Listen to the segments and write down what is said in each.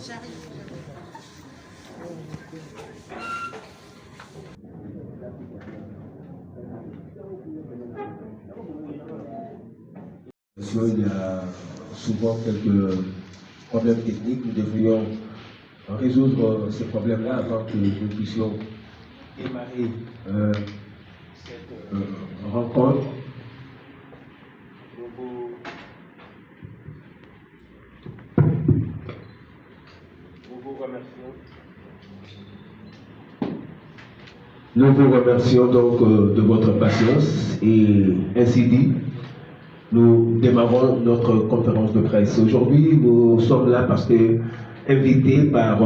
Il y a souvent quelques problèmes techniques. Nous devrions résoudre ces problèmes-là avant que nous puissions démarrer cette rencontre. Nous vous remercions donc de votre patience et ainsi dit, nous démarrons notre conférence de presse. Aujourd'hui, nous sommes là parce que invités par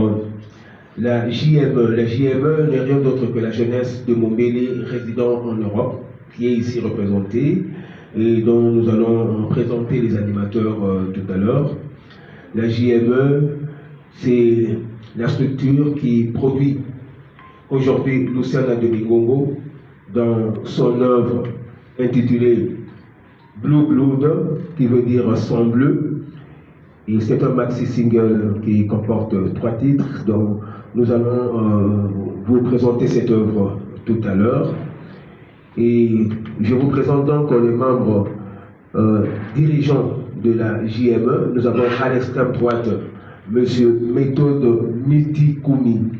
la JME. La JME n'est rien d'autre que la jeunesse de Mombélé résidant en Europe, qui est ici représentée et dont nous allons présenter les animateurs tout à l'heure. La JME, c'est la structure qui produit aujourd'hui Luciana de Bingongo dans son œuvre intitulée Blue Blood, qui veut dire sang bleu. Et c'est un maxi single qui comporte 3 titres, dont nous allons vous présenter cette œuvre tout à l'heure. Et je vous présente donc les membres dirigeants de la JME. Nous avons à l'extrême droite M. Méthode Mitikoumi,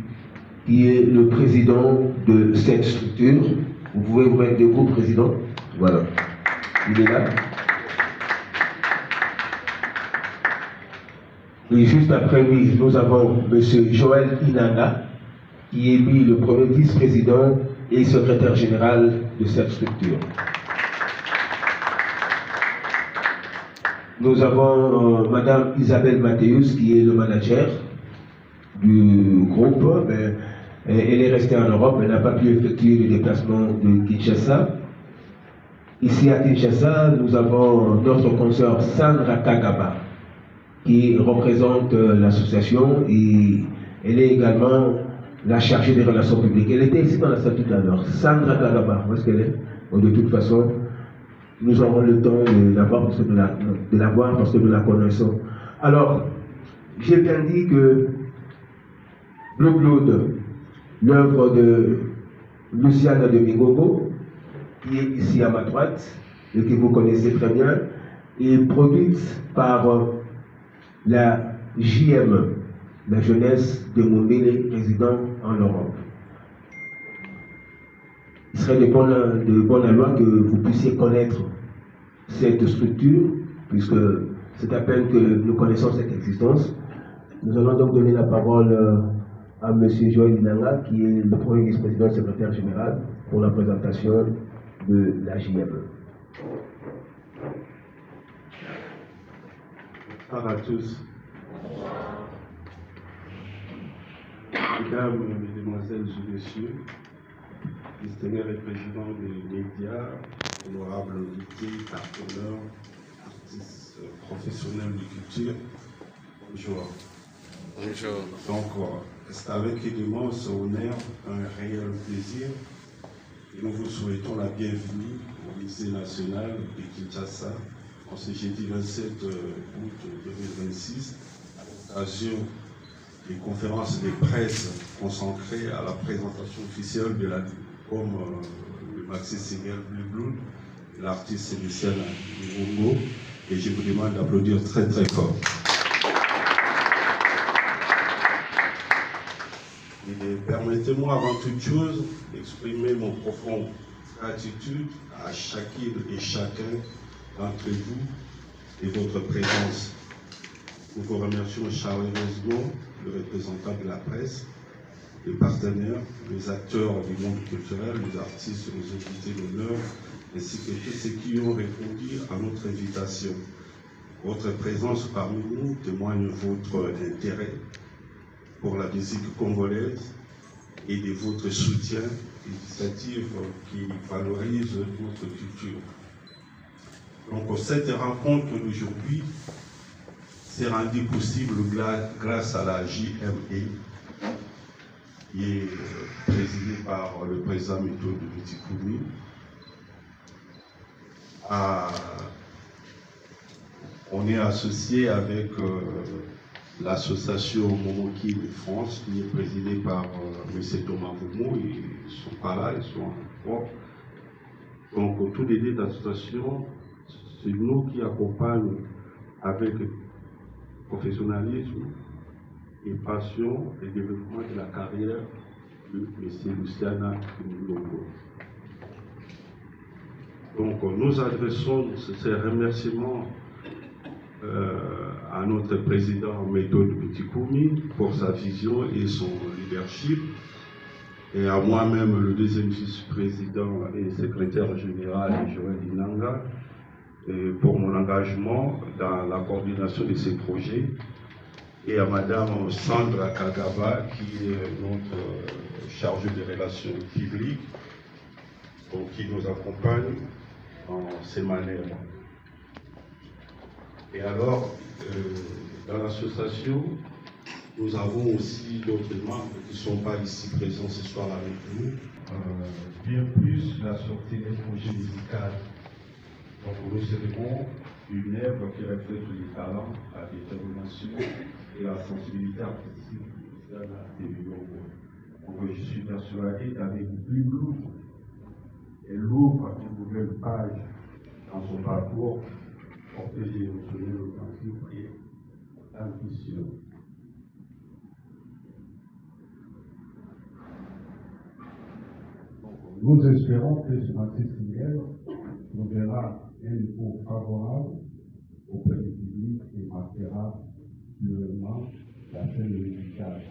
qui est le président de cette structure. Vous pouvez vous mettre debout, président. Voilà. Il est là. Et juste après lui, nous avons M. Joël Inanga, qui est lui le premier vice-président et secrétaire général de cette structure. Nous avons Mme Isabelle Mathéus, qui est le manager du groupe. Elle est restée en Europe, elle n'a pas pu effectuer le déplacement de Kinshasa. Ici à Kinshasa, nous avons notre consoeur Sandra Kagaba, qui représente l'association et elle est également la chargée des relations publiques. Elle était ici dans la salle tout à l'heure. Sandra Kagaba, où est-ce qu'elle est? Bon, de toute façon, nous aurons le temps de la voir parce que nous la connaissons. Alors, j'ai bien dit que Blue Blood, l'œuvre de Luciana de Bingongo, qui est ici à ma droite et que vous connaissez très bien, est produite par la JME, la jeunesse de Mombélé résidant en Europe. Il serait de bonne loi que vous puissiez connaître cette structure, puisque c'est à peine que nous connaissons cette existence. Nous allons donc donner la parole à M. Joël Inanga, qui est le premier vice-président et secrétaire général, pour la présentation de la JME. Bonsoir à tous. Mesdames, Mesdemoiselles et Messieurs, distingués représentants des médias, honorables invités, partenaires, artistes professionnels de culture, bonjour. Bonjour. Donc, c'est avec immense honneur, un réel plaisir. Et nous vous souhaitons la bienvenue au lycée national de Kinshasa en ce jeudi 27 août 2026 à l'occasion des conférences de presse consacrées à la présentation officielle de l'album le maxi single Blue Blood, l'artiste Luciana Bingongo, et je vous demande d'applaudir très très fort. Permettez-moi avant toute chose d'exprimer mon profond gratitude à chacune et chacun d'entre vous et votre présence. Nous vous remercions chaleureusement, le représentant de la presse, les partenaires, les acteurs du monde culturel, les artistes, les invités d'honneur, ainsi que tous ceux qui ont répondu à notre invitation. Votre présence parmi nous témoigne de votre intérêt pour la musique congolaise et de votre soutien initiative qui valorise notre culture. Donc cette rencontre d'aujourd'hui s'est rendue possible grâce à la JME, qui est présidée par le président Méthode Mitikoumi. On est associé avec l'association Momoki de France, qui est présidée par M. Thomas Voumou. Ils ne sont pas là, ils sont en Europe. Donc, tous les deux d'association, c'est nous qui accompagnons avec professionnalisme et passion le développement de la carrière de M. Luciana Longo. Donc, nous adressons ces remerciements à notre président Méthode Bitikoumi pour sa vision et son leadership, et à moi-même, le deuxième vice-président et secrétaire général Joël Inanga, pour mon engagement dans la coordination de ces projets, et à Madame Sandra Kagaba, qui est notre chargée des relations publiques, donc qui nous accompagne dans ces manières. Et alors, dans l'association, nous avons aussi d'autres membres qui ne sont pas ici présents ce soir avec nous. Bien plus la sortie des projets musicaux. Donc nous célébrons une œuvre qui reflète les talents, la détermination et la sensibilité artistique de la Longo. Donc je suis persuadé qu'avec plus lourd, elle ouvre une nouvelle page dans son parcours pour que j'ai émotionné l'authentique et l'ambition. Nous espérons que ce matériel nous verra un écho favorable auprès du public et marquera durement la chaîne musicale.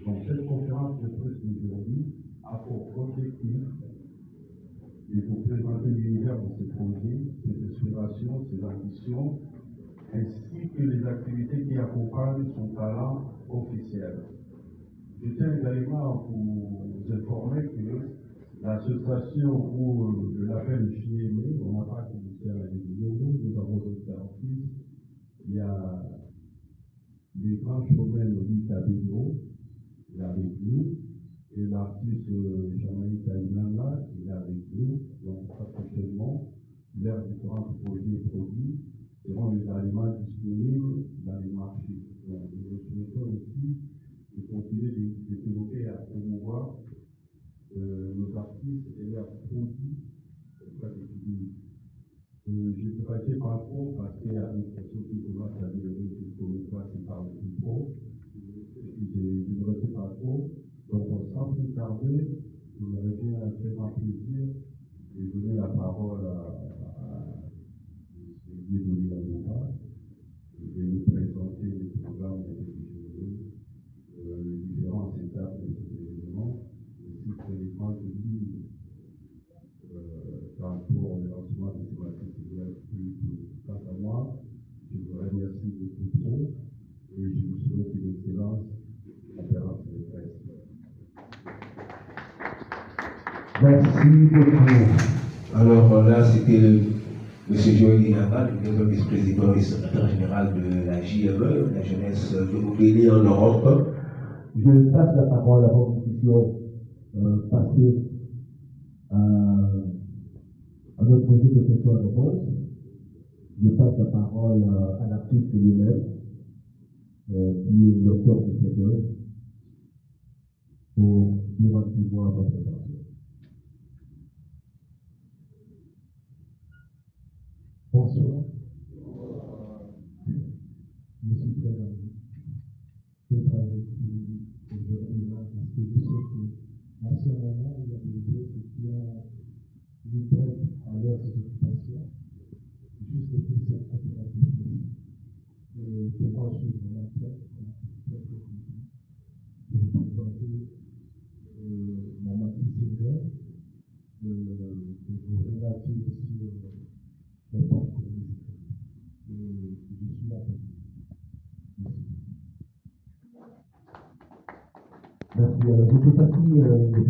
Donc cette conférence de presse d'aujourd'hui a pour objectif de vous présenter l'univers de ces projets, ses inspirations, ses ambitions, ainsi que les activités qui accompagnent son talent officiel. Je tiens également à vous informer que l'association où le label JME, on n'a pas initié à la division, nous avons d'autres artistes. Il y a les grands chemins Louis Cabello, il est avec nous, et l'artiste Jamaïque Taïnanga, il est avec nous. Donc, très prochainement, leurs différents projets et produits seront également disponibles dans les marchés. Donc, nous souhaitons aussi de continuer de développer et à promouvoir nos artistes et leurs produits auprès du public. Je ne peux pas dire pas trop parce qu'il y a une question qui commence à dire que je ne connais pas si par le plus trop. Je ne le sais pas trop. Donc, sans plus tarder, je me revient à très grand plaisir de donner la parole à Guy Avocat, de nous présenter les programmes de cette journée, les différentes étapes de cet événement, ainsi que les grandes lignes par rapport au lancement de ce matériel. Quant à moi, je vous remercie beaucoup trop et je vous souhaite une excellente conférence de presse. Merci beaucoup. Alors là, c'était M. Joël Inanga, le vice-président et secrétaire général de la JME, la jeunesse renouvelée en Europe. Je passe la parole avant que nous puissions passer à notre projet de questions-réponses. Je passe la parole à l'artiste lui-même, qui est l'auteur de cette œuvre, pour dire un petit mot à votre attention. Bonsoir. Je suis très ravi d'être avec vous aujourd'hui là, parce que je sais qu'à ce moment, il y a des autres qui ont une break à leurs occupations, juste pour cette conférence de presse. Et pour moi, je suis vraiment très content de vous présenter mon matériel, de vous relater sur le parcours musical. Et je suis là pour vous. Merci. Alors, je fais partie du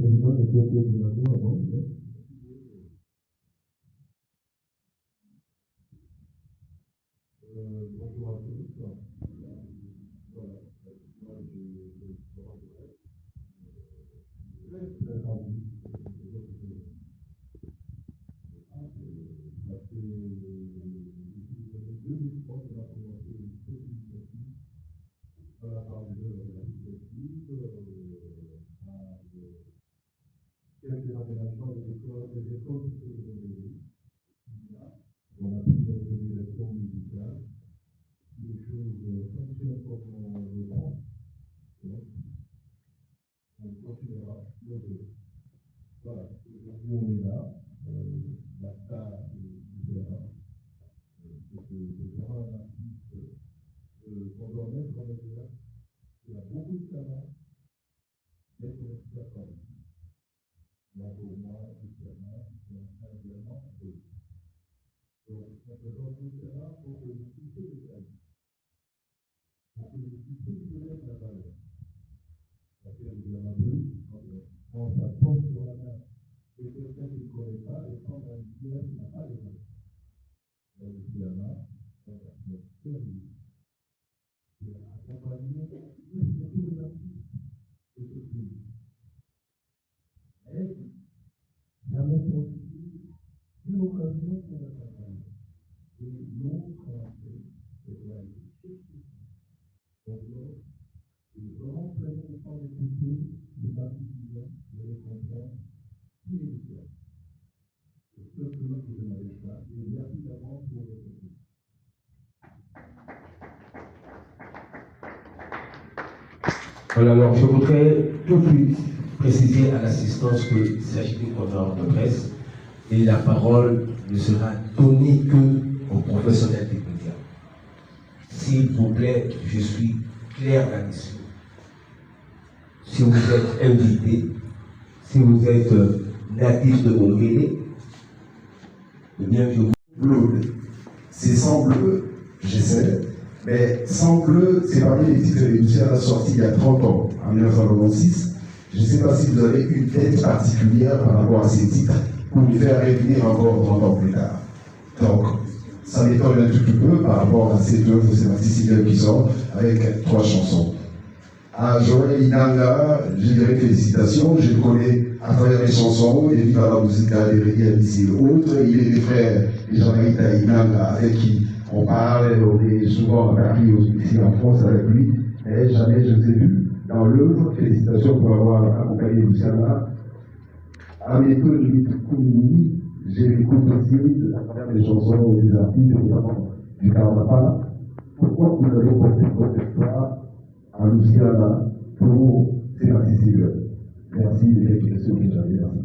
président de Côté de Lago avant. Bonjour à tous. Voilà. Moi, je suis très ravi. Parce que depuis 2003, on a commencé une petite initiative On a parlé de la perspective, quelques aménagements des écoles qui sont devenues. On a pris dans une direction musicale. Si les choses fonctionnent comme on le pense, on continuera nos deux. Voilà, aujourd'hui on est là, la star est différente. C'est vraiment un artiste qu'on doit mettre en valeur. Il y a beaucoup de talent, mais qu'on exploite pas. Là pour moi, différemment, c'est un également un peu. Donc, on présente tout cela pour que vous puissiez le faire. Pour que vous puissiez connaître la valeur. Parce que vous avez appris, on s'attend sur la main. Et quelqu'un qui ne connaît pas, et prendre un tiers qui n'a pas de valeur. Donc, finalement, on va faire service. Et accompagner tous les artistes de ce pays. Et jamais profiter d'une occasion pour l'accompagner. Et l'autre entrée, c'est la justice. Donc, il faut vraiment prendre le temps d'écouter les particuliers, de les comprendre, qui est le cœur. C'est ce que nous vous demandez ça, et merci d'avance pour votre écoute. Voilà, alors je voudrais tout de suite préciser à l'assistance qu'il s'agit d'une conférence de presse et la parole ne sera donnée que aux professionnels des médias. S'il vous plaît, je suis clair là-dessus. Si vous êtes invité, si vous êtes natif de Ongélé, eh bien je vous... Bleu. C'est sans bleu, j'essaie, mais sans bleu, c'est parmi les titres que Lucien a sortis il y a 30 ans, en 1996. Je ne sais pas si vous avez une tête particulière par rapport à ces titres pour les faire revenir encore 30 ans plus tard. Donc, ça m'étonne un tout petit peu par rapport à ces œuvres, ces artistes qui sortent avec 3 chansons. À Joël Inanga, je dirais félicitations, je le connais à travers les chansons, et viva la musica, les réalités et autres. Il est des frères Jean-Marie Inanga avec qui on parle, on est souvent à Paris, ici en France avec lui, et jamais je ne l'ai vu dans l'œuvre. Félicitations pour avoir accompagné Luciana. À mes deux limites Koumini, j'ai l'écoute aussi à travers les chansons des artistes, notamment du Carnaval. Pourquoi vous avez porté votre histoire à Luciana pour ces artistes? Merci des quelques questions que j'avais. Merci.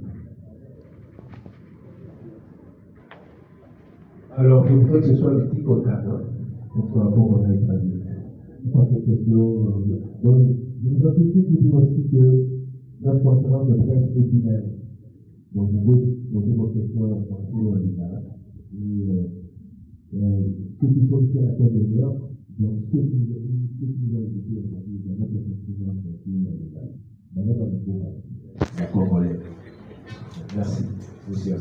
Alors, je voudrais que ce soit le petit contact, pour qu'on aille traduire. Pas de questions. Donc, je vous ai tout de suite vous dire aussi que notre conférence de presse est binaire. Donc, vous pouvez poser vos questions en français ou en italien. Et ceux qui sont ici à la table de l'heure, donc ceux qui nous ont écoutés aujourd'hui, dans notre festival en français ou en italien. Maintenant, on va pouvoir. D'accord, Colette. Merci, monsieur.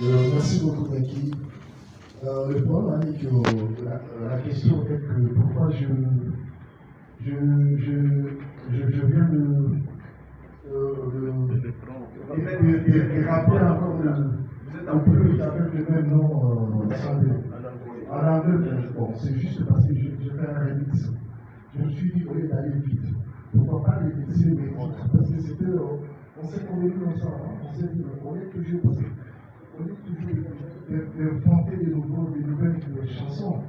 Merci beaucoup, Maki. Le problème, hein, que la question est que pourquoi je viens de rappeler encore un peu avec le même nom en anglais. Bon, c'est juste parce que je fais un remix. Je me suis dit, au lieu d'aller vite, pourquoi pas remixer mes titres? Parce que c'était, on s'est convenu ensemble, on s'est dit, on est toujours possible. On est toujours de fonder des nouvelles chansons.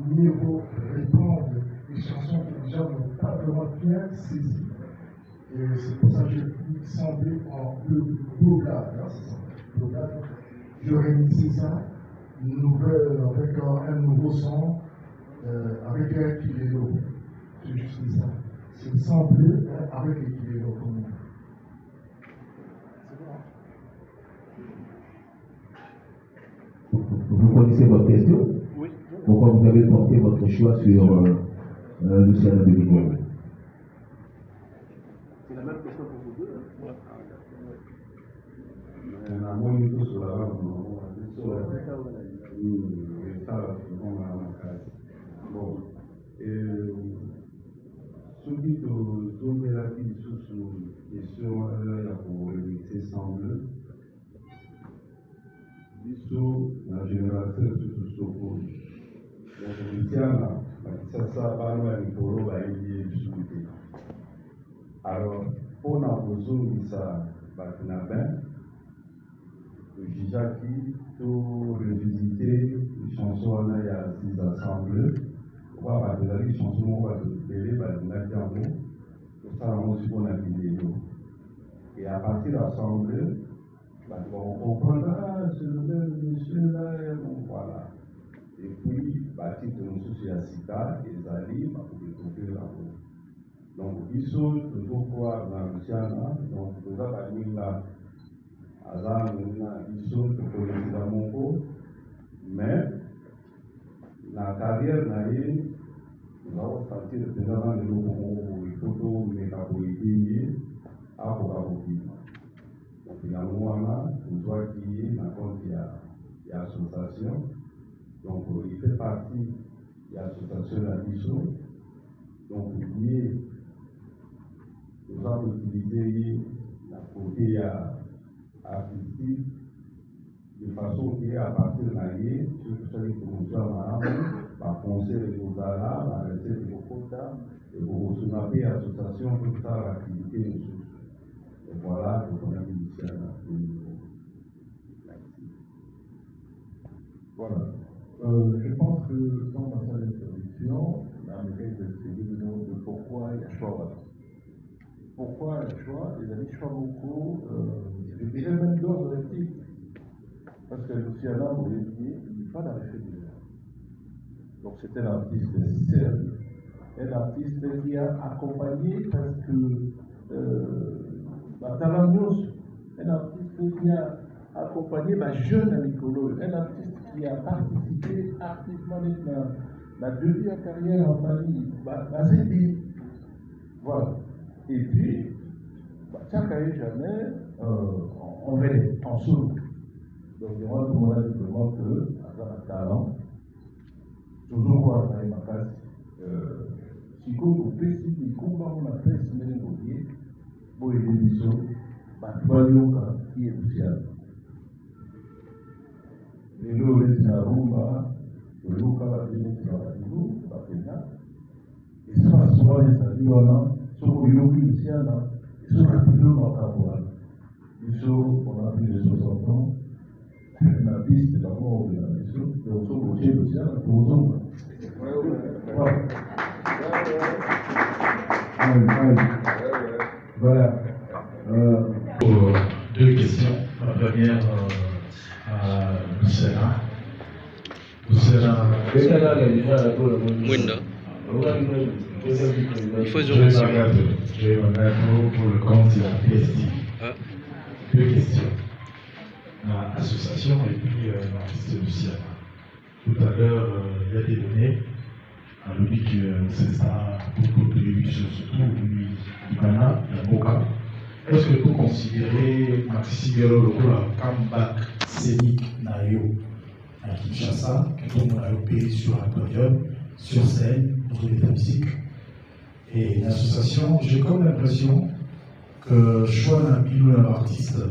Mieux vaut répondre des chansons que les gens n'ont pas vraiment bien saisies. Et c'est pour ça que je semblais en blogade. Je remixais ça, avec un nouveau son, avec un kilo. C'est juste ça. C'est samplé avec les kilos. Vous connaissez votre question? Oui. Pourquoi vous avez porté votre choix sur Luciana Deligo? C'est la même question pour vous deux. Bon, subito zoomelapi su question ya koremixer sans bleu biso na génération susu sokoni donc Luciana Alors, on a besoin de ça, le Jackie, tout revisiter les chansons, on a il y a 6 assemblées. On va les chansons, on va les tout ça, on a une vidéo. Et à partir de l'assemblée, on comprendra, c'est le même monsieur là, voilà. Et puis, titre de nous sur la cita, et Zali, pour découvrir la route. Donc, ils sont toujours quoi dans le Siana, donc, nous avons mis là, ils sont pour le Mongo, mais, la carrière, nous avons senti le président de l'Omongo, il faut tout, mais la poésie, à Bogaboki. Donc, il y a un moment, nous doit qu'il y a l'association. Donc, il fait partie de l'association de la mission. Donc, nous avons utilisé la côté artistique de façon qui est à partir de l'année, sur les promotions par conseil de Gozala, la recette de Bokota, et pour se appeler association pour faire l'activité de source. Et voilà, donc on a initié voilà. Je pense que dans ma salle d'introduction, la méthode de pourquoi il y a choix. Pourquoi il y a choix? Les amis choix beaucoup, je dirais même d'ordre éthique. Parce que Luciana Molevier, il n'est pas dans les faits divers. Donc c'est un artiste sérieux. Un artiste qui a accompagné parce que Talamous, un artiste qui a accompagné ma jeune Nicolo, un artiste qui a participé activement dans la deuxième carrière en famille, Zébi. Voilà. Et puis, chaque année, jamais, on venait en solo. Donc, durant tout le monde, je demande que, à un talent, toujours quoi, dans ma classe, si vous précisez, comment on a fait ce même côté, pour les émissions, qui est social. Et là, on est à Rumba, le local a été mis sur la vidéo, la Kenya. Et ça va souvent les amis, on a, sur le yogi social, et sur la vidéo, on a caporal. Et sur, on a pris les 60 ans, la piste d'abord de la mission, et on sort au ciel social, pour aux autres. Voilà. Deux questions. La première à Lucera. Il faut je vais me mettre pour le compte de la PSD. Deux questions. L'association et puis l'artiste Luciana. Tout à l'heure, il y a des données. On nous dit que c'est ça, beaucoup de télévision, surtout Ibana, la Moka. Est-ce que vous considérez Maxi Sibero le comeback scénique Nayo à Kinshasa, que tout le monde a opéré sur un podium, sur scène, pour les musique? Et l'association, j'ai comme l'impression que choix d'un milieu artiste,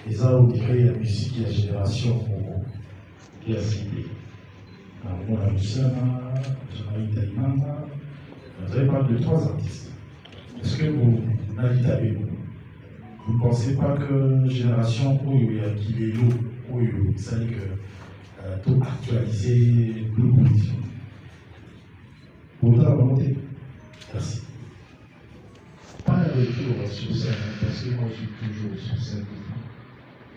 et ça, on dirait la musique et la génération qui a cité. Alors, on a Luciana, Jamaï Taïmana, vous avez parlé de 3 artistes. Est-ce que vous n'invitez avec vous? Vous ne pensez pas que génération où il y a Kibélo, où il s'agit que tout actualiser le politique? Vous avez remonté. Merci. Pas un retour sur scène, parce que moi je suis toujours sur scène.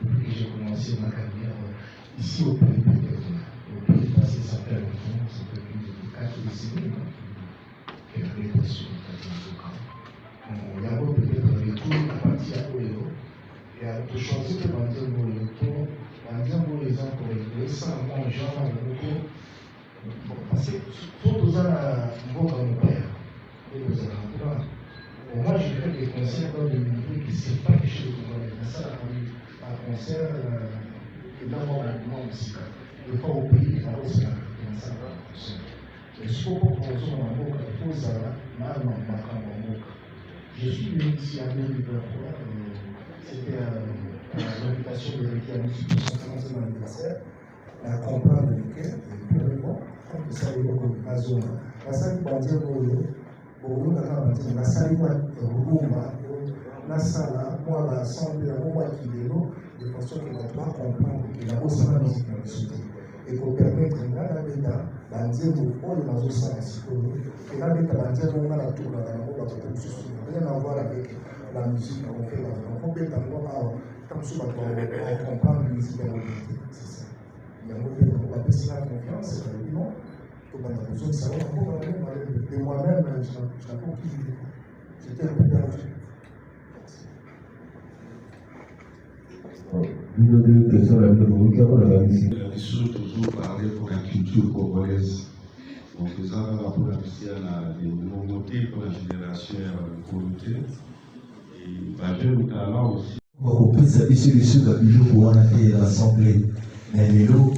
Depuis que j'ai commencé ma carrière ici au pays, peut-être. Au pays passé, ça fait longtemps, ça fait plus de 4 décennies que je l'ai passé sur le cas. Il y a peut-être un retour à partir de Oyo. Et à te choisir de partir de Oyo, les gens pour les ça, moi, genre, parce que tout aux ans, mon père, moi, j'ai fait des concerts dans des milieux qui ne sont pas quelque chose de moi. Ça, un concert, et d'abord un mouvement musical. Le fois au pays, il a aussi un concert. Et ce qu'on peut proposer en Moka, il faut ça, je suis venu ici en 2023. C'était l'invitation de l'État pour son 50e anniversaire. La campagne de l'État, et puis on est bon, on peut saluer comme Azona. nasali bandia oyo boyuka kaka bandia nasali rubumba nasala mwa baassemble yango mwaki lelo de façon ke bato bacomprendre ke nakosala musique na biso te ekopermettre nga nabeta bandiembo oyo nazosala sikoyo ke nabeta bandiembo nga natulaka yango bato mosusu rien à voir avec la musique qu'on fait là. On peut être encore comme ça, on comprend la musique à l'autorité. C'est ça. Il y a un peu de confiance, c'est pas évident. Donc, on a besoin de savoir comment de moi-même, je n'ai pas compris. J'étais un peu perdu. Une ou deux questions, la vous qui a ici. La question toujours parler pour la culture congolaise. Donc, ça va pour la mission à des nouveautés pour la génération communauté. Okupesa biso lisuka biloko wana te l'assemblée mais lelo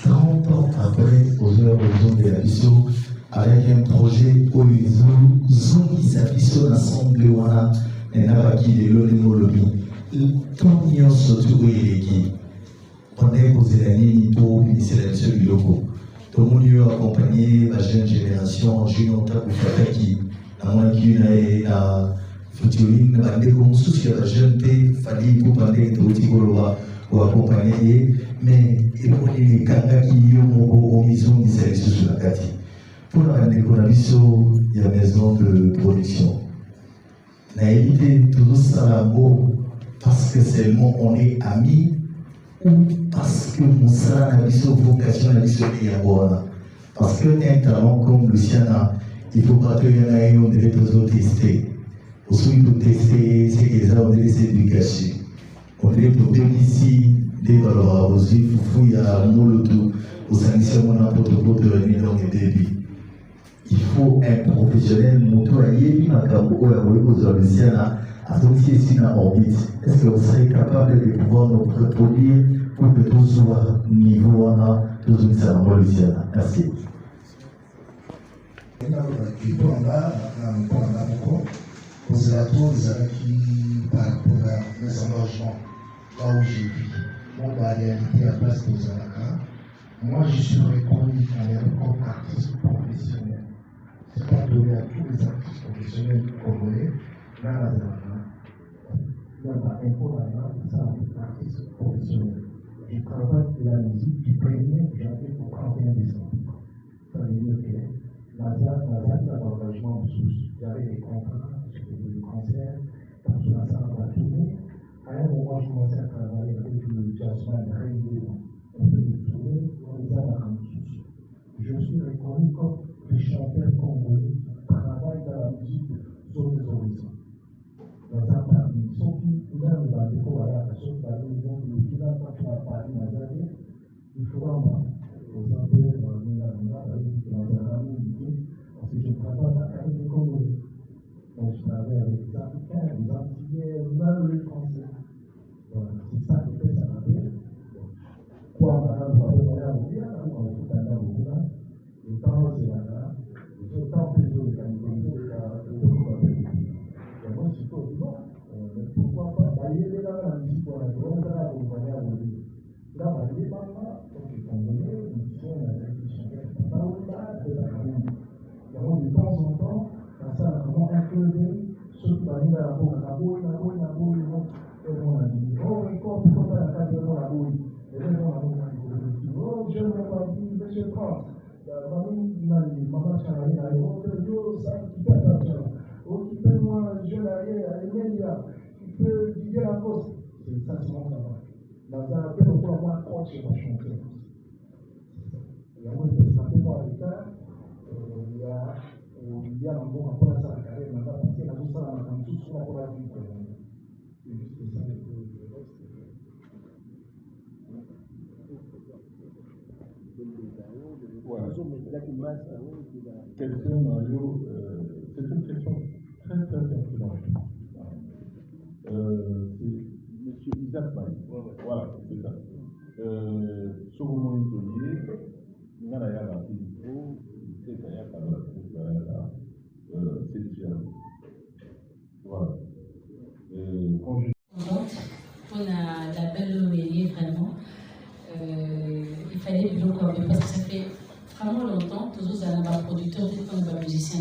30 ans après ozongela biso avec un projet oyo ezozongisa biso l'assemblée wana nabaki lelo ndenge olobi ntango nyonso ti oyo eleki ondenge kozela nini mpo bimisela biso biloko tomoni oyo accompagne bajeune génération junior ntakofataki namonaki na ye na featuring bandeko mosusu ya bajeune te fali mpo bandeko tauti koloba koaccompagne ye mais emoni ekangaki yo moko omizongisa lisusu na kati mpona bandeko na biso ya maison de production nayebi te tozosala yango parce que seulement on est amis ou parce que mosala na biso vocation na biso eyango wana parce que un talent comme Luciana il faut pas que yana ye on devait tozotester aussi pour tester ce qu'ils ont laissé du cachet. On est pour ici des valeurs aussi pour y a moloto au sanctionnement n'importe quoi de venir dans les débits. Il faut un professionnel motoyer ma cabo ou aux Luciana à sortir ici dans orbite. Est-ce que vous serez capable de pouvoir nous reproduire pour que tout soit niveau en tous une salle Luciana? Merci. Aux alentours, qui par rapport à mes engagements, là où j'ai vu, bon, la réalité à place de Zalaka, moi je suis reconnu comme artiste professionnel. Ce n'est pas donné à tous les artistes professionnels congolais, là, la Zalaka. Il y a un impôt là-bas, ça, artiste professionnel. Je travaille de la musique du 1er janvier au 31 décembre. Ça veut dire que la Zalaka a l'engagement de il y avait des contrats. Le concert, parce que ça va tourner. À un moment, je commençais à travailler avec le jazzman régulier. On peut le trouver dans les arts en souci. Je suis reconnu comme le chanteur congolais qui travaille dans la musique sur les horizons. Dans un parmi, sauf qu'il y a le bandéco à la sauf qu'il y a le final quand tu vas parler dans un il faudra moi, aux employés, dans un ami, parce que je travaille avec les Congolais. Donc, je travaille avec les Africains, les Antillais, même les Français. Voilà, c'est ça qui fait ça. Quoi, madame, vous avez moyen de dire, on va tout à l'heure au bout, le temps, c'est là, le temps, c'est le temps, et moi, je suis pas au non, pourquoi pas, il y a la musique, on a le droit de l'accompagner à l'autre. Là, il y a maman, donc les Congolais, ils sont là, ils sont là, de la famille. De temps en temps, ça a vraiment inclus ceux qui vont venir à la boue, la boue, et on a dit, oh, encore, pourquoi pas la carte de la boue? Et là, on a dit, oh, je ne vais pas dire, monsieur France, maman, Charlie, oh, ça, qui peut faire, oh, qui peut, moi, je l'ai, Amélia, qui peut dire la cause. C'est ça, c'est mon travail. Dans un appel, on peut avoir coach et on chanter. Il y a moins de peu à l'état, il y a encore un peu à la carrière, parce que la douce à la main, tout soit pour la vie. C'est juste ça, le reste. Question, Mario, c'est une question très très pertinente. C'est M. Isaac Baye. Voilà, c'est ça. Sur mon atelier, il y a la vidéo, c'est différent. Voilà. Pour la belle Omélie, vraiment, il fallait beaucoup parce que ça fait vraiment longtemps, toujours un producteur, un musicien,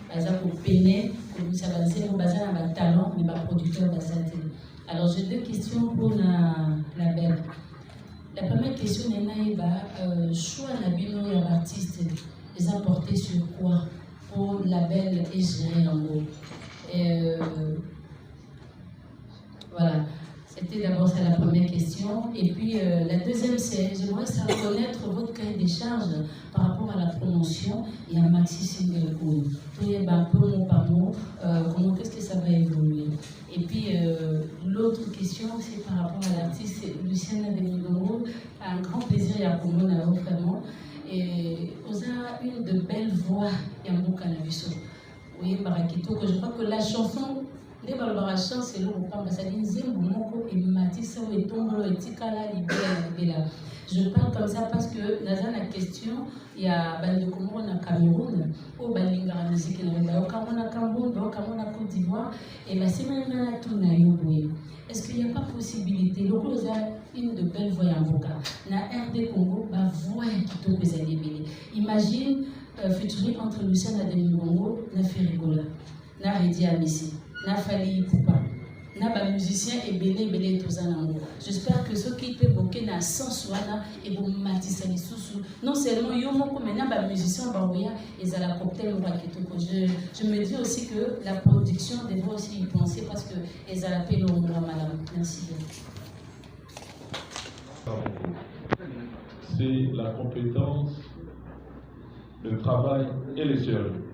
par exemple, au Péné, comme ça va dire, on a un talent, mais un producteur basé. Alors, j'ai deux questions pour la belle. La première question est choix de l'artiste, les a portés sur quoi pour la belle et gérer en gros. Voilà, c'était d'abord ça la première question. Et puis la deuxième, c'est j'aimerais connaître votre cahier des charges par rapport à la promotion et à maxi single cool. Mot par mot, comment est-ce que ça va évoluer? Et puis l'autre question, c'est par rapport à l'artiste Luciana Demingongo. Un grand plaisir à pour moi vraiment. Et on a une de belles voix et un beau cannabis. Oui, Barakito, que je crois que la chanson, les Balbarachans, c'est l'eau, ça dit Zimbo, Moko et Matissa, et Tombolo, et Tikala, Libéla. Je parle comme ça parce que dans la question, il y a de Comoro au Cameroun, au Balinga, la musique, au Cameroun, au Côte d'Ivoire, et la semaine là, tout n'a eu. Est-ce qu'il n'y a pas possibilité, le coup, une de belles voix en vocal, na RD Congo, ma voix qui tombe les années. Imagine, featuring entre Luciana Demingongo, na Ferigola, na Redi Amissi, na Fali Poupa, na ba musicien et belé tous en j'espère que ceux qui peuvent boquer na sens wana et vous matissez les sous non seulement yo mon comme na ba musicien baoya et à la cocktail on va je me dis aussi que la production devrait aussi y penser parce que les à la paix l'on madame. Merci bien. C'est la compétence, le travail et les sérieux.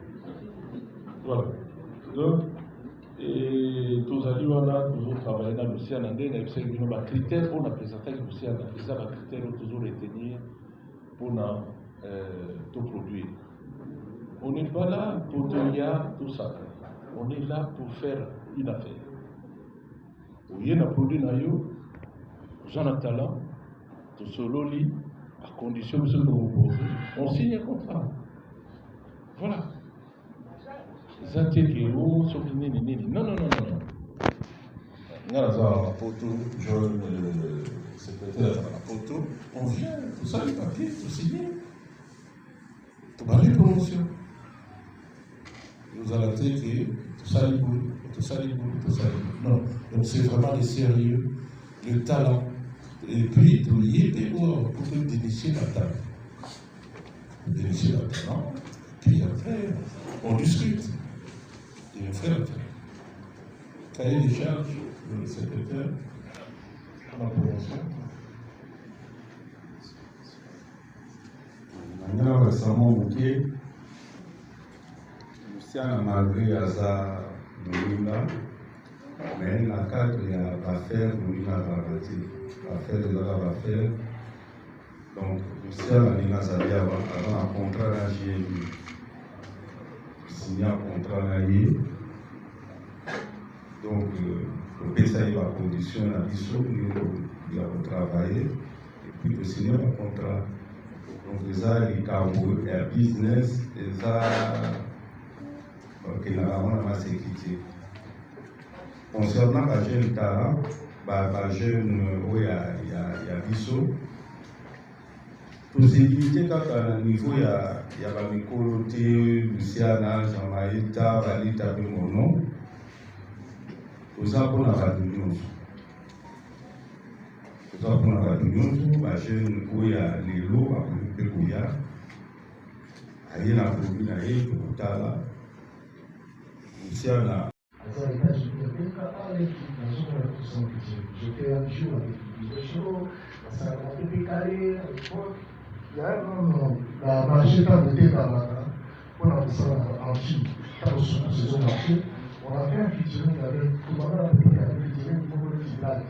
Voilà. Donc, et tous les jours, on a toujours travaillé dans le Luciana, on a des critères pour la présentation du Luciana. Et ça, les critères ont toujours retenir pour tout produire. On n'est pas là pour tenir tout ça. On est là pour faire une affaire. Il y a un produit, j'en ai talent, tout solo, à condition que ce que vous proposez, on signe un contrat. Voilà. Non. Jeune secrétaire à la photo, on vient, tout ça, les papiers, tout signé. Tout va les promotions. Vous allez attaquer, tout ça, les boules, tout ça, les boules, tout ça, les boules. Non, donc c'est vraiment le sérieux, le talent, et puis tout lié, pour dénicher la table. Dénicher la table, puis après, on discute. Et on fait la table. Cahier des charges, le secrétaire, la promotion. Maintenant, récemment, Mouké, Luciana malgré Aza Moulina, mais il y a cadre, il y a l'affaire Moulina Ravati, l'affaire de la affaire. Donc, Luciana Nina Zadia avant un contrat à GMU. Signé un contrat à donc, le PSA va conditionner la mission, il va travailler, et puis le signer un contrat. Donc, les a les business, les a qui n'a pas de sécurité. Concernant la jeune talent, la jeune, il y a Bisso. Possibilité quand à niveau il y a la Mikoloté, Luciana, Jean-Maïta, Valita, mon nom. Tout ça pour la réunion. Tout ça pour la réunion, la jeune où il y a les lots à Pécouya. Il y a la commune à Yékouta, Luciana. J'étais un jour avec des choses, ça a été décalé à l'époque. La marché a voté par on a fait ça en Chine, dans la saison marché. On a fait un featuring avec tout le monde a fait un featuring pour le village.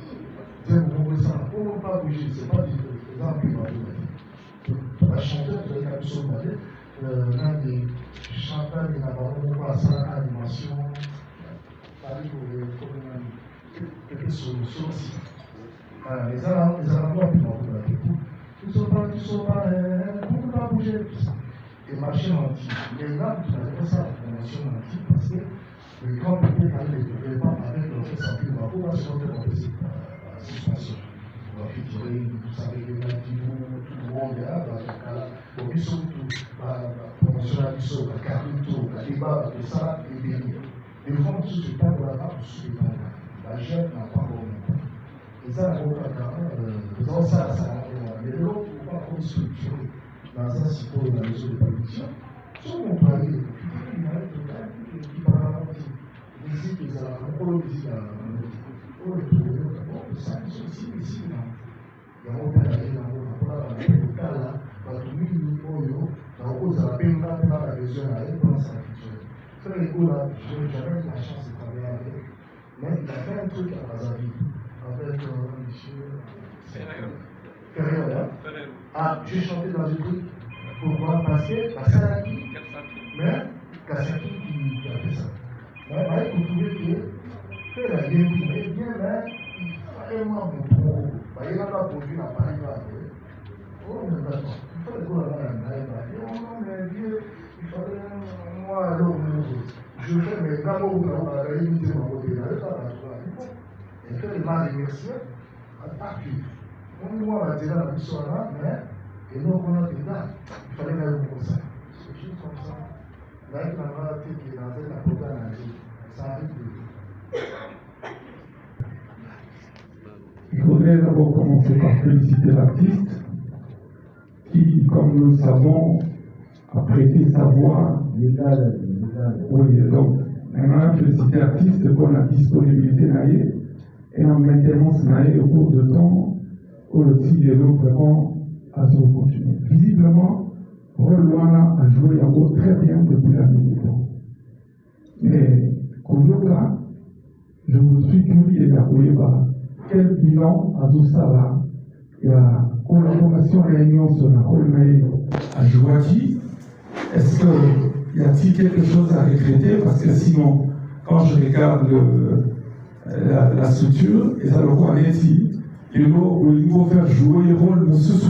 C'est pour ça, on ne peut pas bouger, c'est pas des gens qui vont la chanteuse de la Capsule Malais, l'un des chanteurs de la Baron, on ça animation, Paris pour les quelques solutions aussi. Les alentours, puis on peut tout ça, on ne peut pas bouger tout ça. Et marché anti. Mais là, vous avez ça, la marché anti, parce que le grand peut aller les pas avec le fait sans plus, on va se rendre dans la suspension. on va figurer, vous savez, les gens qui vont, tout le monde est là, donc ils sont tous, promotionnels, ils sont, la carito, la débat, tout ça, et bien. Les femmes sous ce temps là, sous le temps là, la jeune n'a pas remonté. Et ça, la dans ça, mais l'autre, il ne faut pas trop structurer dans un site dans les autres politiciens. Soit on peut aller, il y a qui parle ici, qui est à la colonisation, pour le trouver, pour ça, ils sont ici, là. Il y a un peu d'aller dans le cas là, dans tout le monde, dans le cause de la peine, dans la région, là, il pense à la culture. Très rigolo, là, j'avais eu la chance de travailler avec, mais il a fait un truc à Brazzaville, avec monsieur Ferrier, hein? Ah, j'ai chanté dans un truc. Pourquoi? Parce que Kassaki, mais Kassaki qui a fait ça. Mais il faut trouver que la bien, mais il fallait moi mon pro. Il n'a pas produit l'appareil là. Oh, mais d'accord. Il fallait qu'on ait un appareil là. Oh non, mais Dieu, il fallait moi alors, je fais mes gamins où on va réunir mon côté là. Et que les mal remerciés, à partir. On voit la télé à la mission là, mais. Et donc, on a des dates. Il fallait aller comme ça. C'est juste comme ça. Là, il y a un article qui est dans la programme. Ça arrive de. Je voudrais d'abord commencer par féliciter l'artiste qui, comme nous le savons, a prêté sa voix. Oui, donc, maintenant, féliciter l'artiste pour la disponibilité et en maintenance au cours de temps pour le petit vraiment à se continuer. Visiblement, Rolwana a joué un rôle très bien depuis la nuit des temps. Mais, Koyoka, je vous suis curieux d'appuyer quel bilan à tout ça là, il y a collaboration et réunion sur la Rolmae à Jouaki. Est-ce qu'il y a-t-il quelque chose à regretter? Parce que sinon, quand je regarde la structure, et ça le connaît ici, il faut faire jouer le rôle de ce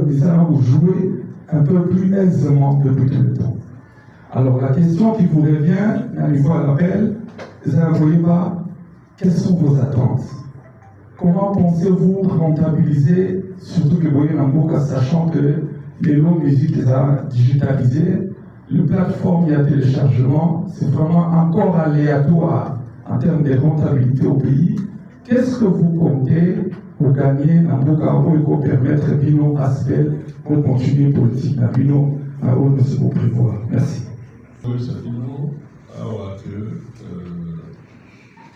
mais ça va vous jouer un peu plus aisément depuis tout le temps. Alors la question qui vous revient, une fois à l'appel, quelles sont vos attentes? Comment pensez-vous rentabiliser, surtout que vous voyez Namboka, sachant que les lots musique les a digitalisés, le plateforme, il y a téléchargement, c'est vraiment encore aléatoire en termes de rentabilité au pays. Qu'est-ce que vous comptez pour gagner Namboka pour permettre Bino Aspect pour continuer politique à Bino à haut de ce qu'on prévoit? Merci.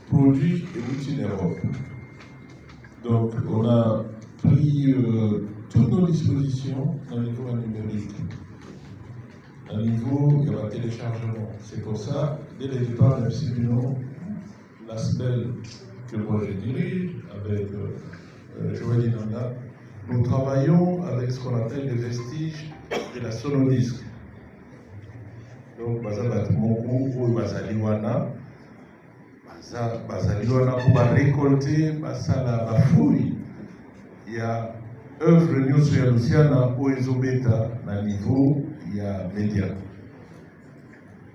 Produit et en Europe. Donc, on a pris toutes nos dispositions au niveau numérique. À niveau, il y aura téléchargement. C'est pour ça, dès le départ de Sibino, l'aspect que moi je dirige, avec Joël Nanda, nous travaillons avec ce qu'on appelle les vestiges de la sonodisque. Donc, Bazaliwana pour récolter la fouille. Il y a œuvre News Luciana au Ezobeta à niveau, il y a média.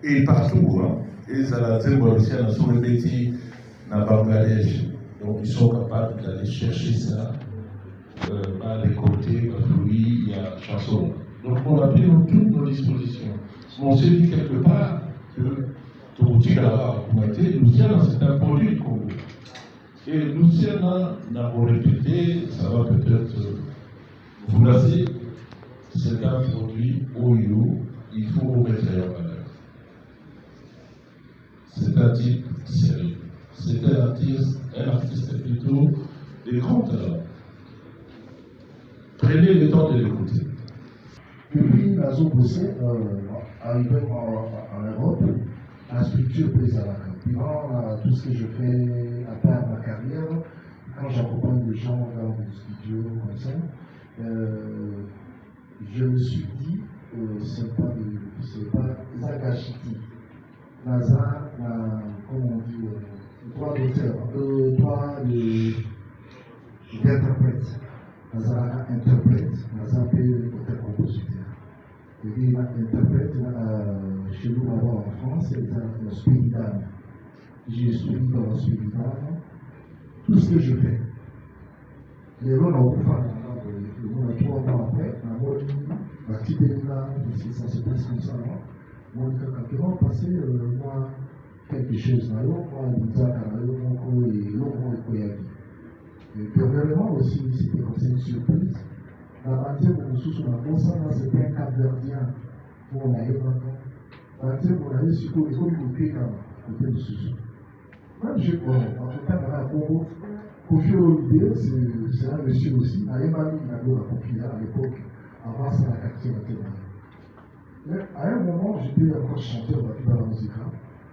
Et partout, ils ont Luciana sur le Béti, dans Bangladesh. Donc ils sont capables d'aller chercher ça, récolter, fouiller, il y a chanson. Donc on a pris toutes nos dispositions. On s'est dit quelque part que Luciana, c'est un produit du Congo. Et Luciana n'a pas répété, ça va peut-être vous lasser, c'est un produit OIO, il faut remettre en valeur. C'est un type sérieux. C'est un artiste plutôt de grand talent. Prenez le temps de l'écouter. Depuis la zone poussée, arrivé en Europe, la structure pèse à la carte. Durant tout ce que je fais à part ma carrière, quand j'accompagne des gens dans des studios comme ça, je me suis dit que ce n'est pas Zagachiti. Naza, comment on dit, droit d'auteur, droit d'interprète. Naza interprète, Naza peut auteur-compositeur. Il interprète chez nous d'abord en France, c'est dans le spirital. J'ai suivi dans le spirital tout ce que je fais. Les gens n'ont pas fait 3 mois après, on a quitté là, parce que ça se passe comme ça. On a passé moi quelque chose, moi, et premièrement aussi, c'était comme ça une surprise. La matière pour nous sous la bourse, c'était un Cap-Verdien pour on a eu maintenant. La matière pour on a eu sur le côté de sous. Moi, je crois, en tout cas, dans la Congo, Kofi Olomide, c'est un monsieur aussi, à Emmanuel Nago, la Kofi à l'époque, avant ça, la capture à témoin. Mais à un moment, j'étais encore chanteur dans la musique.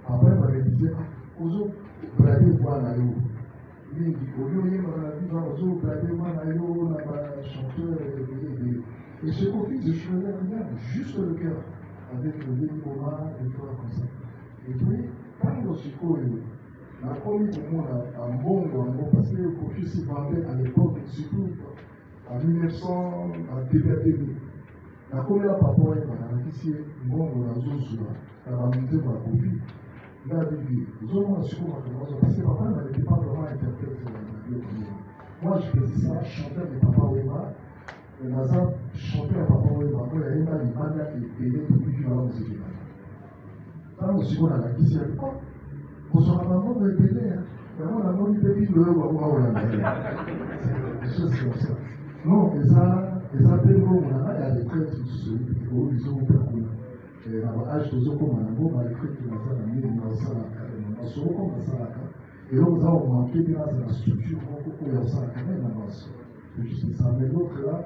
Après, on m'avait dit, aux autres, vous allez voir la Yo. Il dit, au lieu de voir aux autres, vous allez voir la Yo, la chanteur, et ce Kofi, je faisais rien, juste le cœur, avec le demi-moment, et tout comme ça. Et puis, quand on s'y colle, la première pour moi, un bon, parce que le Kofi s'y vendait à l'époque, surtout en 1900, à début. La première papa, ici, bon, on a Zouzou, elle a monté pour la Kofi. Il a dit, Zouzou, on a su parce que papa n'était pas vraiment interprète. Moi, je faisais ça, je chantais avec Papa Wema, et Naza chantait à Papa Wema, moi, il y a une balle qui était depuis qu'il a la musique. Là, on s'y voit dans la guise, il y a pas. On se rappelle pas de télé, vraiment, la mode du pays, le c'est des choses comme ça. Non, et ça, on a des traits ils ont beaucoup. Et à l'âge de Zoko Manabo, on a écrit que et là, nous avons manqué de la structure où il y a ça même avance. C'est juste ça. Mais l'autre là,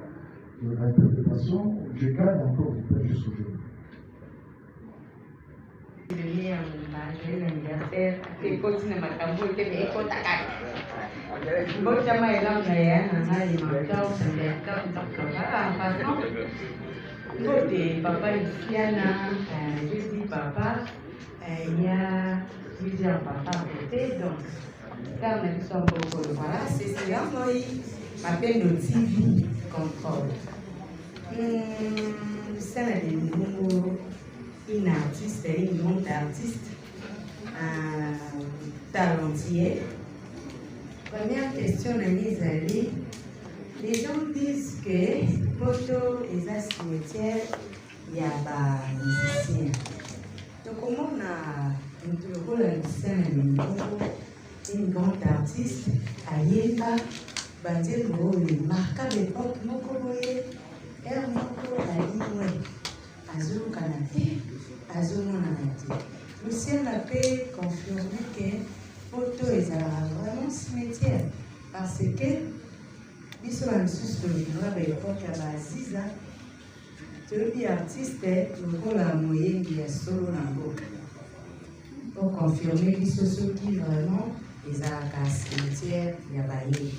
l'interprétation, je gagne encore du temps jusqu'aujourd'hui. Papa Luciana, je dis papa, il y a plusieurs papas à côté, donc là on a besoin beaucoup. Voilà, c'est ça, moi, m'appelle le TV Control. C'est une artiste, une grande artiste, talentueux. Première question de mes amis. Les gens disent que Poto est un cimetière, il y a des musiciens. Donc, comment on a introduit la musicienne une grande artiste, Ayemba, Batel Boé, marquant l'époque, Mokoboé, Moko, Aïmoué, Azou Kanate, Azou Monanate. Lucien a pu confirmer que Poto est vraiment un cimetière parce que ils sont en dessous de l'époque à Baziza. Tu es artiste, tu as la moyenne qui est solo dans le pour confirmer qu'ils sont ceux qui vraiment les a cimetière il y a baillé.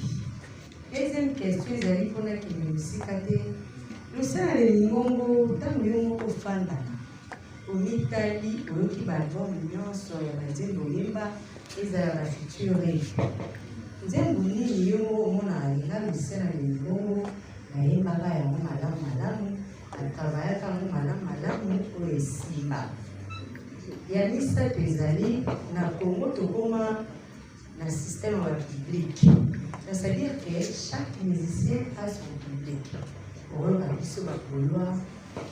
Deuxième question, ils allaient pour la musique. Nous sommes les Mingongo, tant que nous sommes fans. Au Italie, au qui va voir l'union sur la Baziza Boyemba, ils ont la future. Nzembo nini yo mona ina misena lingo na yembaka yango malamu akavayaka yango malamu oyo esimba ya misato ezali na Congo tokoma na système ya public, c'est-à-dire que chaque musicien a son public. Oyoka biso bakolwa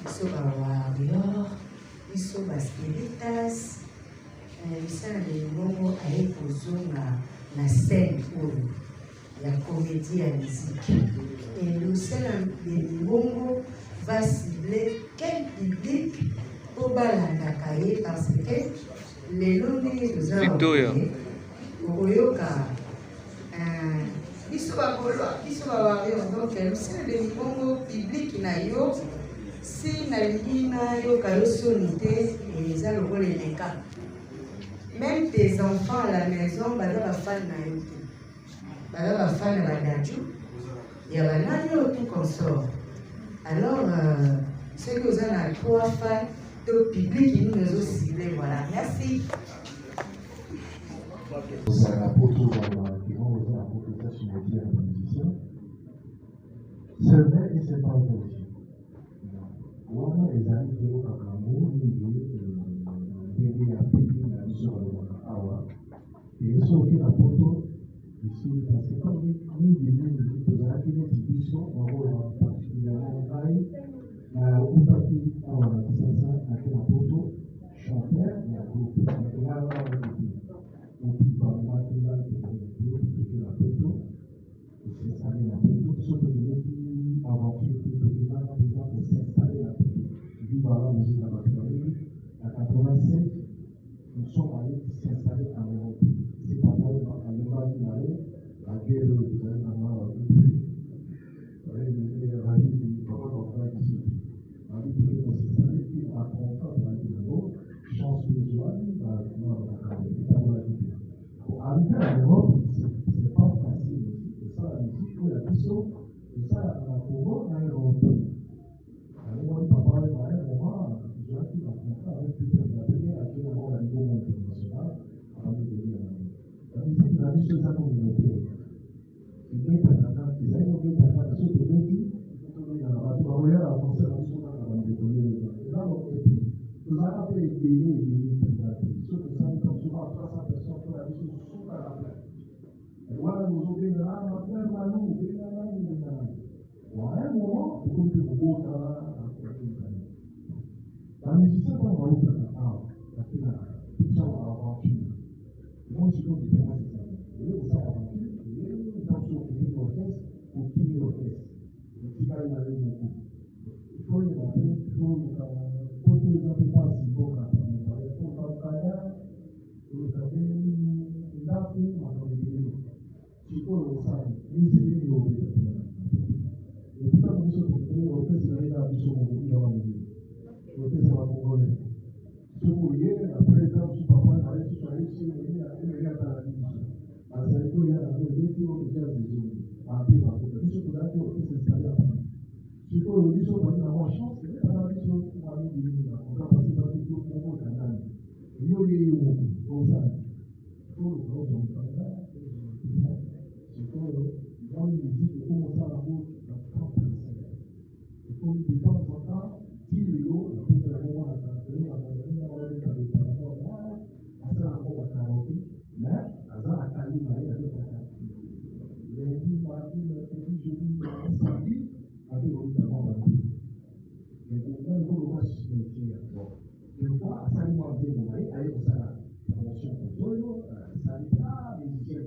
biso bawarrior biso baspiritas misena lingo aye kozonga la scène pour la comédie à musique. Et le scène de Libongo va cibler quel public au Balandakaye parce que les noms des Victoria. Oyoka. Ils sont donc le scène de Libongo public na yo si na lina yo kayo sonité et ça le rôle est cas. Même tes enfants à la maison, ils sont fans de Youtube. Ils sont fans de Badadjou. Il y a un tout consort. Alors, ceux qui ont 3 fans, le public qui nous a ciblés. Voilà, merci. C'est un apôtre qui va oser apporter ça sur les tiers musiciens. C'est vrai et c'est pas vrai aussi. Voilà, les amis de l'Okakamou, et ils sont qui la photo ici, parce que comme nous, nous avons une institution, on va particulièrement travailler, au papier, à la photo, chanteur, il y a beaucoup de là, on peut parler de la photo, c'est ça, la photo, surtout les qui aventurent pour s'installer la photo. Puis voilà, nous sommes à 87, nous sommes allés s'installer en Europe. C'est pas mal, à l'Europe, la guerre de chance visuelle, pour arriver en Europe, c'est pas facile aussi. C'est ça la musique, il y a tout ça, c'est ça la Congo en Europe. Alors, moi, papa, il m'a dit, moi, je vais faire un contrat avec tout le monde, à qui on a un niveau international, avant de venir en Europe. La musique, la vie, c'est ça communautaire. Il y a des gens qui ont des gens qui sont des nous avons fait des délais privés. Ceux qui sont souvent 300 personnes pour la vie sont à la place. Et voilà, nous avons fait là, ma frère, ma loup, à un moment, vous comprenez beaucoup de la musicien, on va ouvrir tout ça à aventure. Moi, je suis comme du terrain, c'est ça. Vous savez, aventure, vous dans son petit orchestre, ou petit orchestre. Le petit gars, il avait beaucoup. Il faut y aller, il faut tous les habitants s'y vont à il faut travailler, vous savez, il a fait dans les pays. Il faut le savoir, il s'est mis au pays. Et puis, quand vous êtes au pays, on peut se réunir à Bissau, on peut dans la musique. On peut se la Congolais. Ce que vous voyez, après, quand vous papa, il allait tout aller, il y a la musique. À ce qu'il y a la musique, il faut que vous ayez des autres. À peu près, il faut que vous ayez s'installer à Paris. Il faut que vous ayez la chance, c'est la musique. On va passer par tout le monde au Canada. Il y a eu comme ça. Il faut le voir dans le Canada. Il faut voir une musique qui commence à la bouche dans 30 personnes. Il faut de temps en temps, si le lot, il faut que l'on a tenté, on a donné un ordre de téléphone, on s'est encore à karaoké, mais à la Cali, il y a des lundi, mardi, mercredi, jeudi, samedi, avec évidemment la vie. Mais on ne peut pas se métier. Des fois, ça nous a dit, vous voyez, allez, on s'en a promotion contrôle, ça dit, ah, musicien.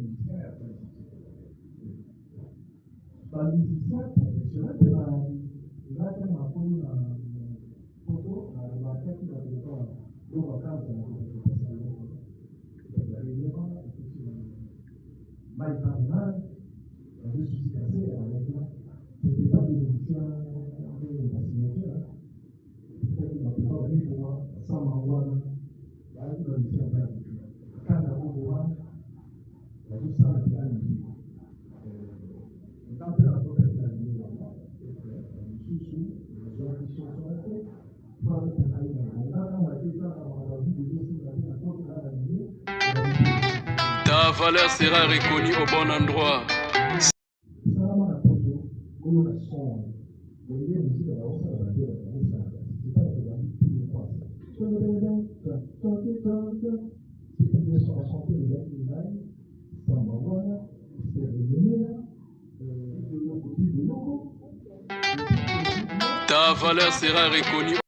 Dans les musiciens professionnels, il y a un photo, la tête qui va être dans le vacances, Mike Carnan, avait souci cassé avec moi. Ce n'était pas des musiciens de la signature. Peut-être qu'il ne va pas venir pour moi, sans m'envoyer. Il y a un musicien à faire. Quand il y a un moment, il y a tout ça à faire. Quand il y a un peu de la vie, sous-sous, les gens qui sont restés, pour aller travailler dans le monde. Quand on a été là, on a vu des dossiers, on a vu la cause de la vie. Ta valeur sera reconnue au bon endroit. Ta valeur sera reconnue.